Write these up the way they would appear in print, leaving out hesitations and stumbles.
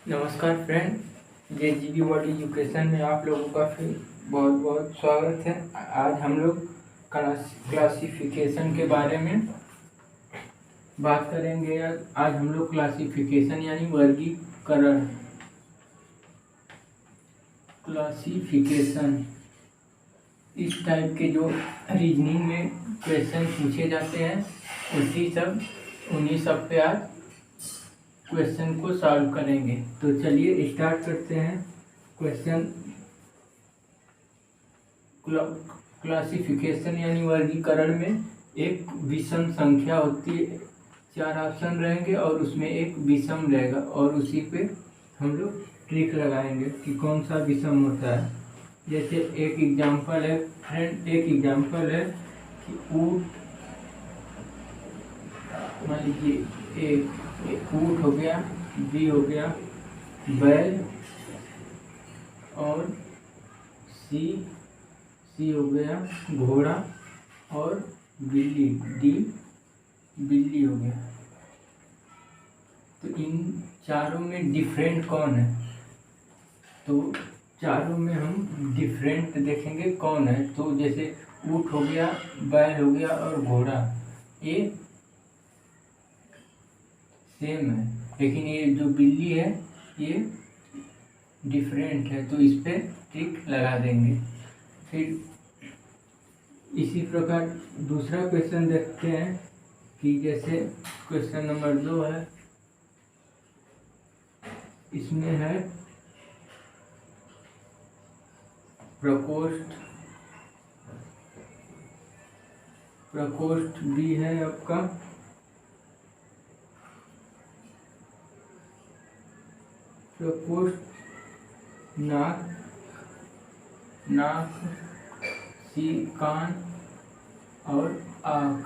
नमस्कार friend, JGB world education में आप लोगों का फिर बहुत बहुत स्वागत है। आज हम लोग क्लासिफिकेशन के बारे में बात करेंगे। आज हम लोग क्लासिफिकेशन यानी वर्गीकरण, क्लासिफिकेशन इस टाइप के जो रीजनिंग में क्वेश्चन पूछे जाते हैं उन्हीं सब पे आज क्वेश्चन को सॉल्व करेंगे। तो चलिए स्टार्ट करते हैं। क्वेश्चन क्लासिफिकेशन यानी वर्गीकरण में एक विषम संख्या होती है, 4 ऑप्शन रहेंगे और उसमें एक विषम रहेगा और उसी पे हम लोग ट्रिक लगाएंगे कि कौन सा विषम होता है। जैसे एक एग्जांपल है कि ऊँट, मान लीजिए एक ऊँट हो गया, बी हो गया बैल और सी हो गया घोड़ा और बिल्ली, डी बिल्ली हो गया। तो इन चारों में डिफरेंट कौन है? तो चारों में हम डिफरेंट देखेंगे कौन है। तो जैसे ऊँट हो गया, बैल हो गया और घोड़ा, ये सेम है, लेकिन ये जो बिल्ली है ये डिफरेंट है। तो इस पे टिक लगा देंगे। फिर इसी प्रकार दूसरा क्वेश्चन देखते हैं कि जैसे क्वेश्चन नंबर 2 है, इसमें है प्रकोष्ठ बी है आपका, प्रकोष्ठ नाक, सी कान और आँख,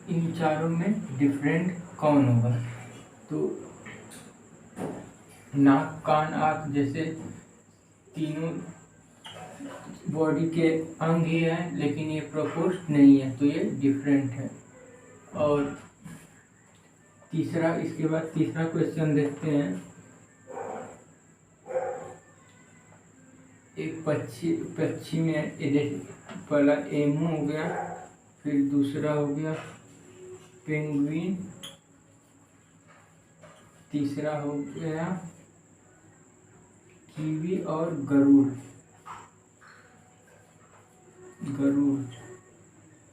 इन चारों में डिफरेंट कौन होगा? तो नाक, कान, आँख जैसे तीनों बॉडी के अंग ही हैं, लेकिन ये प्रकोष्ठ नहीं है, तो ये डिफरेंट है। और इसके बाद तीसरा क्वेश्चन देखते हैं। एक पक्षी में पहला एमू हो गया, फिर दूसरा हो गया पेंगुइन, तीसरा हो गया कीवी और गरुड़।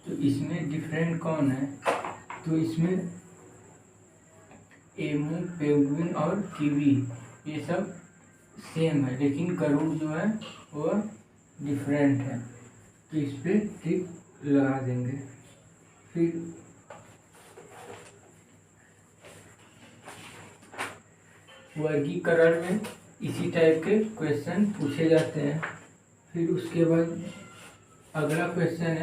तो इसमें डिफरेंट कौन है? तो इसमें एमू, पेंगुइन और कीवी ये सब सेम है, लेकिन गरुड़ जो है वो डिफरेंट है। तो इस पे टिक लगा देंगे। फिर वर्गीकरण में इसी टाइप के क्वेश्चन पूछे जाते हैं। फिर उसके बाद अगला क्वेश्चन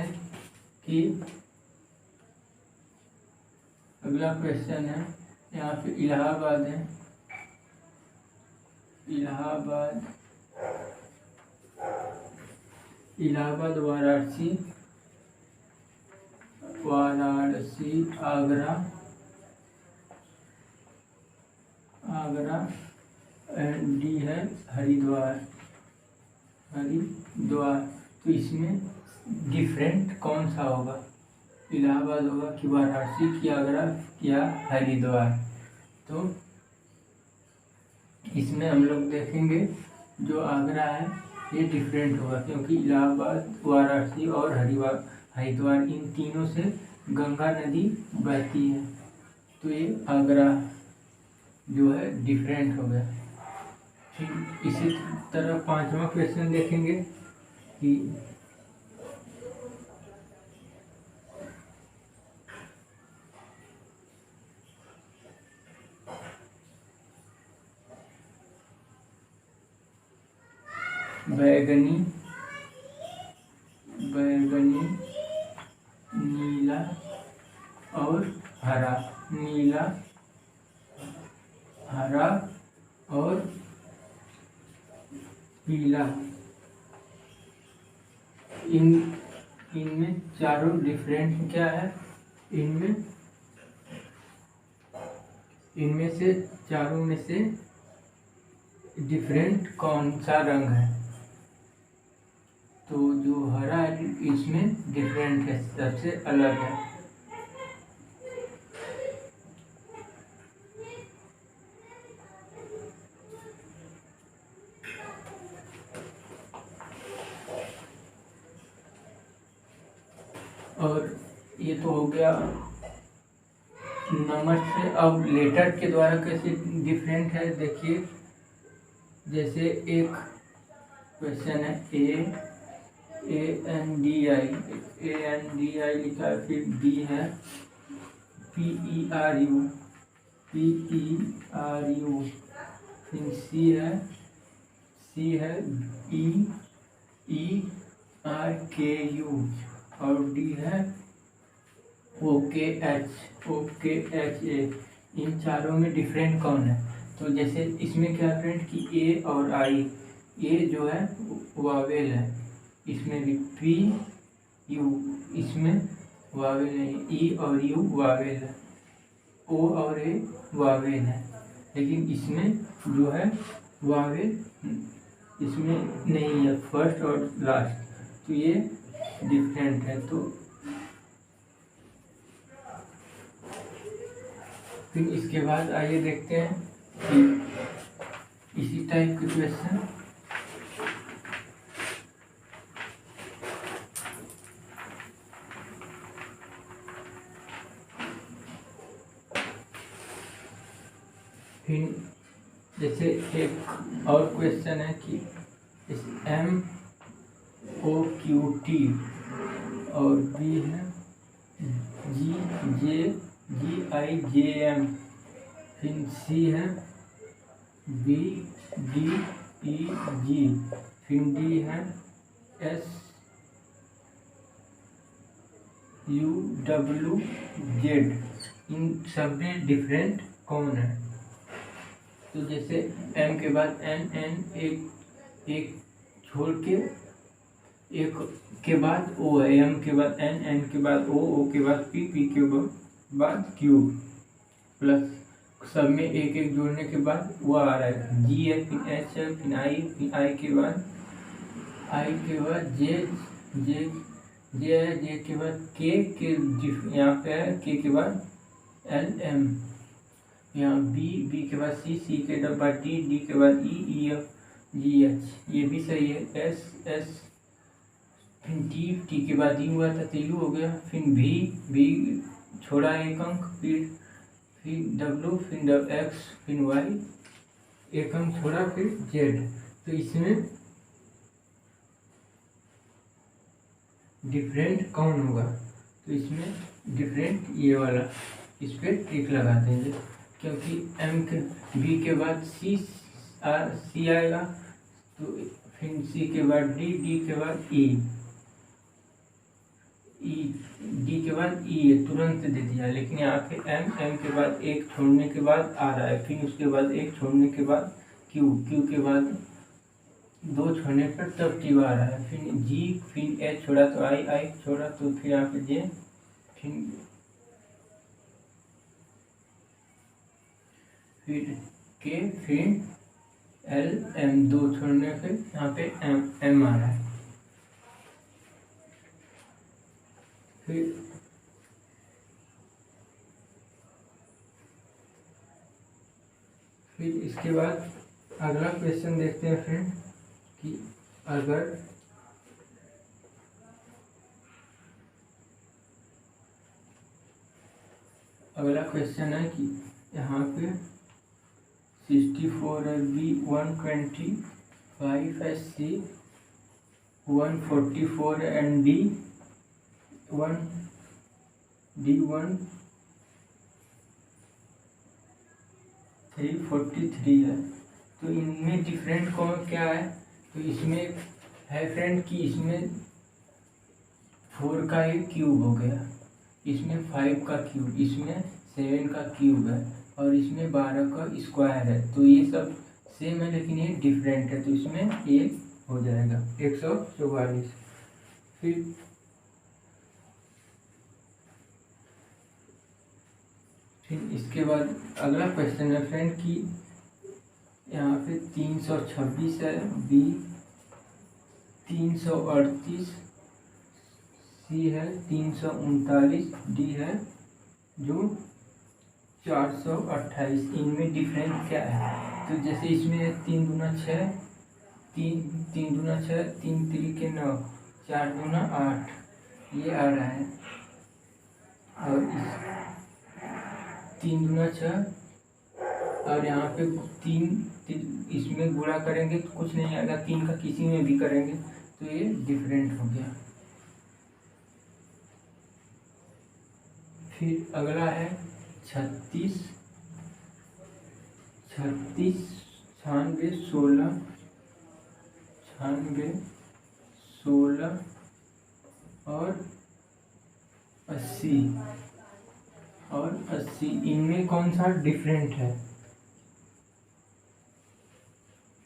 है यहाँ पे इलाहाबाद है, इलाहाबाद, वाराणसी, आगरा एंड डी है हरिद्वार। तो इसमें डिफरेंट कौन सा होगा? इलाहाबाद होगा कि वाराणसी कि आगरा या हरिद्वार? तो इसमें हम लोग देखेंगे जो आगरा है ये डिफरेंट होगा, क्योंकि इलाहाबाद, वाराणसी और हरिद्वार इन तीनों से गंगा नदी बहती है, तो ये आगरा जो है डिफरेंट हो गया। फिर इसी तरह पांचवा क्वेश्चन देखेंगे कि बैगनी, नीला और हरा, और पीला, इनमें चारों डिफरेंट क्या है? इनमें इनमें से चारों में से डिफरेंट कौन सा रंग है? तो जो हरा है इसमें डिफरेंट है, सबसे अलग है। और ये तो हो गया नंबर से। अब लेटर के द्वारा कैसे डिफरेंट है देखिए, जैसे एक क्वेश्चन है A N D I लिखा है, फिर B है PERU, फिर C है EERKU, और D है OKHA। इन चारों में डिफरेंट कौन है? तो जैसे इसमें क्या फ्रेंड कि A और I, A जो है वावेल है, इसमें भी P U, इसमें वावेल नहीं, E और U वावेल है, O और A वावेल है, लेकिन इसमें जो है वावेल इसमें नहीं है, फर्स्ट और लास्ट, तो ये डिफरेंट है। तो फिर इसके बाद आइए देखते हैं कि इसी टाइप के क्वेश्चन फिर जैसे एक और क्वेश्चन है कि इस MOQT और B है GJM, फिर C है BDEG, फिर D है SUWZ। इन सब में डिफरेंट कौन है? तो जैसे M के बाद N एक छोड़ के एक के बाद O है, M के बाद N के बाद O के बाद P के बाद Q, प्लस सब में एक जोड़ने के बाद वो आ रहा है G है, फिर H है, फिर I के बाद J है, J के बाद K यहाँ पे है, K के बाद LM, यहाँ B के बाद C के बाद D के बाद E F G H, ये भी सही है। S फिर T के बाद U हुआ था तो U हो गया, फिर V छोड़ा एक अंक, फिर W, फिर X, फिर Y एक अंक छोड़ा, फिर Z। तो इसमें डिफरेंट कौन होगा? तो इसमें डिफरेंट ये वाला, इस पर टिक लगा देंगे, क्योंकि B के बाद C आएगा, तो फिर C के बाद D के बाद D के बाद E तुरंत दे दिया, लेकिन यहाँ पे M के बाद एक छोड़ने के बाद आ रहा है, फिर उसके बाद एक छोड़ने के बाद Q के बाद दो छोड़ने पर तब T आ रहा है, फिर G, फिर H छोड़ा तो I छोड़ा तो फिर यहाँ पे J, फिर K, फिर L M, दो छोड़ने पे यहाँ पे M आ रहा है। फिर इसके बाद अगला क्वेश्चन देखते हैं फ्रेंड कि अगला क्वेश्चन है कि यहाँ पे 64 है, B 125 है, C 144 है, एंड D 343 है। तो इनमें डिफरेंट कौन क्या है? तो इसमें है फ्रेंड कि इसमें 4 का एक क्यूब हो गया, इसमें 5 का क्यूब, इसमें 7 का क्यूब है, और इसमें 12 का स्क्वायर है। तो ये सब सेम है लेकिन ये डिफरेंट है, तो इसमें ये हो जाएगा 144। फिर इसके बाद अगला क्वेश्चन है फ्रेंड कि यहाँ पे 326 है, बी 338, सी है 339, डी है जो 428। इनमें डिफरेंस क्या है? तो जैसे इसमें 3 दूना 6, 3 दूना 6, 3 3 के 9, 4 दूना 8, ये आ रहा है। और 3 दूना 6 और यहाँ पे 3 इसमें गुणा करेंगे तो कुछ नहीं आएगा, 3 का किसी में भी करेंगे तो ये डिफरेंट हो गया। फिर अगला है 36, 96, 16, 16 और 80 और 80। इनमें कौन सा डिफरेंट है?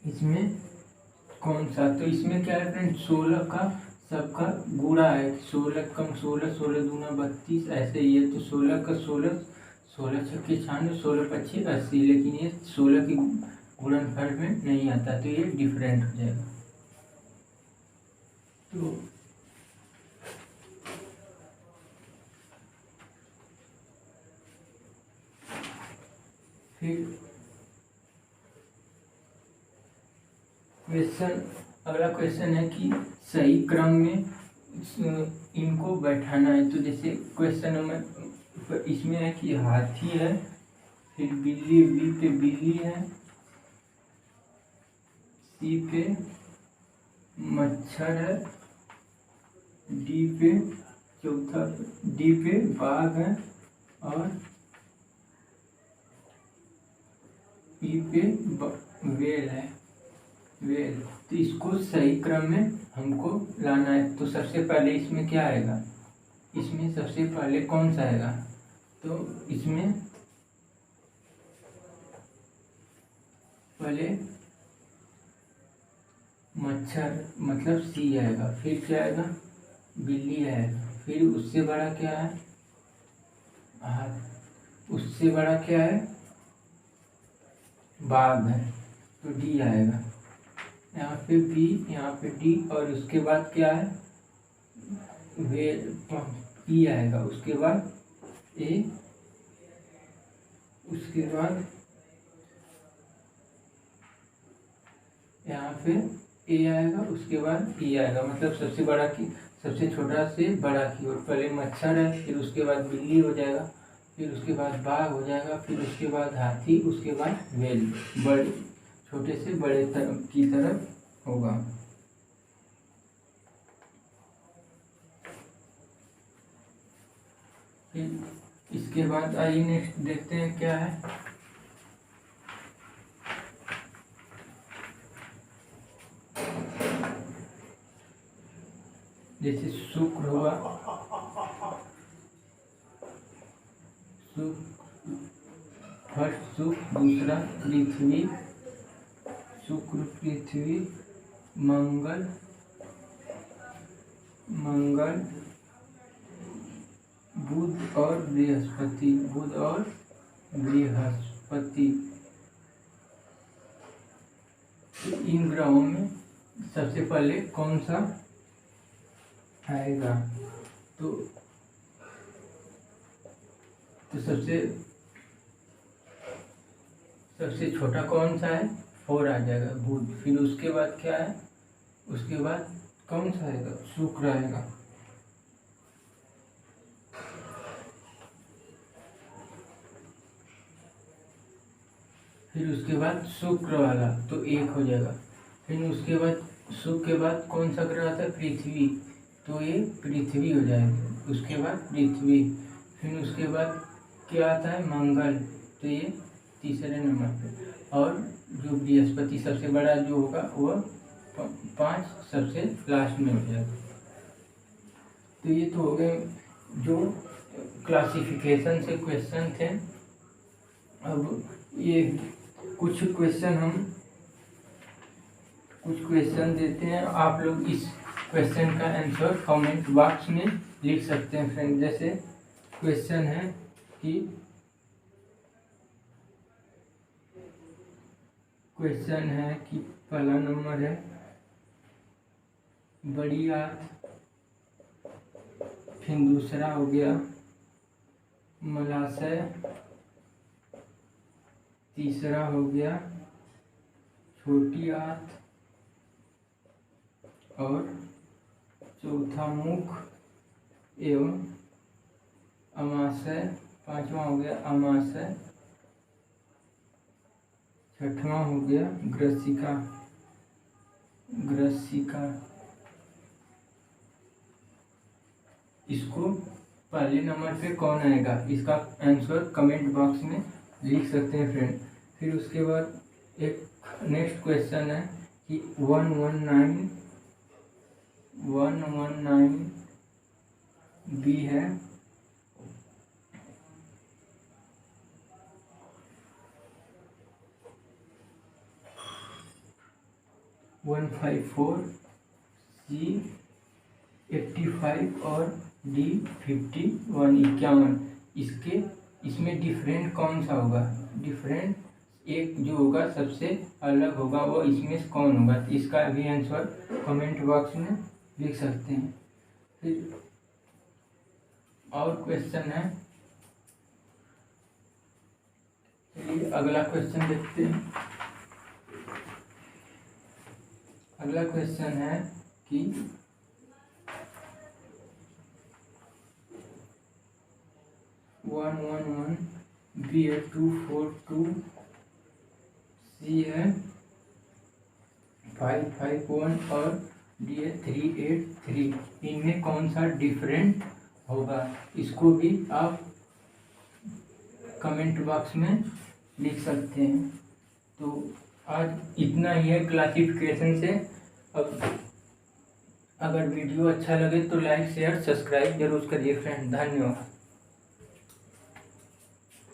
इसमें कौन सा? तो इसमें क्या है फ्रेंड, 16 का सबका गुणा है, 16 कम 16, 16 दूना 32, ऐसे ही है। तो 16 का 16, 16 छक्के 96, 16 पच्ची 80, लेकिन ये 16 की गुणनफल में नहीं आता, तो ये डिफरेंट हो जाएगा। तो फिर क्वेश्चन, अगला क्वेश्चन है कि सही क्रम में इनको बैठाना है। तो जैसे क्वेश्चन में इसमें है कि हाथी है, फिर बिल्ली, बी पे बिल्ली है, सी पे मच्छर है, डी पे चौथा, डी पे बाघ है और ई पे वेल है, वेल। तो इसको सही क्रम में हमको लाना है। तो सबसे पहले इसमें क्या आएगा? इसमें सबसे पहले कौन सा आएगा? तो इसमें पहले मच्छर मतलब सी आएगा, फिर क्या आएगा? बिल्ली आएगा, फिर उससे बड़ा क्या है? हाथ, उससे बड़ा क्या है? बाघ है, तो डी आएगा। यहाँ पे बी, यहाँ पे डी और उसके बाद क्या है? वे ई आएगा, उसके बाद ए, उसके बाद यहाँ पे ए आएगा, उसके बाद ई आएगा। मतलब सबसे बड़ा की सबसे छोटा से बड़ा की ओर। पहले मच्छर है, फिर उसके बाद बिल्ली हो जाएगा, फिर उसके बाद बाघ हो जाएगा, फिर उसके बाद हाथी, उसके बाद वेल, बड़े छोटे से बड़े की तरफ होगा। फिर इसके बाद आइए नेक्स्ट देखते हैं क्या है। जैसे शुक्र हुआ, फर्स्ट शुक्र, दूसरा पृथ्वी, शुक्र पृथ्वी, मंगल, मंगल, बुध और बृहस्पति, बुध और बृहस्पति। इन ग्रहों में सबसे पहले कौन सा आएगा? तो सबसे छोटा कौन सा है? 4 आ जाएगा, बुध। फिर उसके बाद क्या है? उसके बाद कौन सा आएगा? शुक्र आएगा। फिर उसके बाद शुक्र वाला तो 1 हो जाएगा। फिर उसके बाद शुक्र के बाद कौन सा ग्रह आता है? पृथ्वी, तो ये पृथ्वी हो जाएगी। उसके बाद पृथ्वी, फिर उसके बाद क्या आता है? मंगल, तो ये तीसरे नंबर पे। और जो बृहस्पति सबसे बड़ा जो होगा वह 5 सबसे लास्ट में हो जाएगा। तो ये तो हो गए जो क्लासिफिकेशन से क्वेश्चन थे। अब ये कुछ क्वेश्चन देते हैं, आप लोग इस क्वेश्चन का आंसर कमेंट बॉक्स में लिख सकते हैं फ्रेंड। जैसे क्वेश्चन है कि क्वेश्चन है कि पहला नंबर है बड़ी आंत, फिर दूसरा हो गया मलाशय, तीसरा हो गया छोटी आंत और चौथा मुख एवं अमाशय, पांचवा हो गया अमाशय, छठवां हो गया ग्रसिका। इसको पहले नंबर पे कौन आएगा, इसका आंसर कमेंट बॉक्स में लिख सकते हैं फ्रेंड। फिर उसके बाद एक नेक्स्ट क्वेश्चन है कि 119 बी है, 154 सी 85 और डी 51 51। इसमें डिफरेंट कौन सा होगा, डिफरेंट एक जो होगा सबसे अलग होगा वो इसमें से कौन होगा, इसका भी आंसर कमेंट बॉक्स में लिख सकते हैं। फिर और क्वेश्चन है, चलिए अगला क्वेश्चन देखते हैं। अगला क्वेश्चन है कि 111 बी है, 242 सी है, 551 और डी है 383। इनमें कौन सा डिफरेंट होगा, इसको भी आप कमेंट बॉक्स में लिख सकते हैं। तो आज इतना ही है क्लासिफिकेशन से। अब अगर वीडियो अच्छा लगे तो लाइक शेयर सब्सक्राइब जरूर करिए फ्रेंड। धन्यवाद।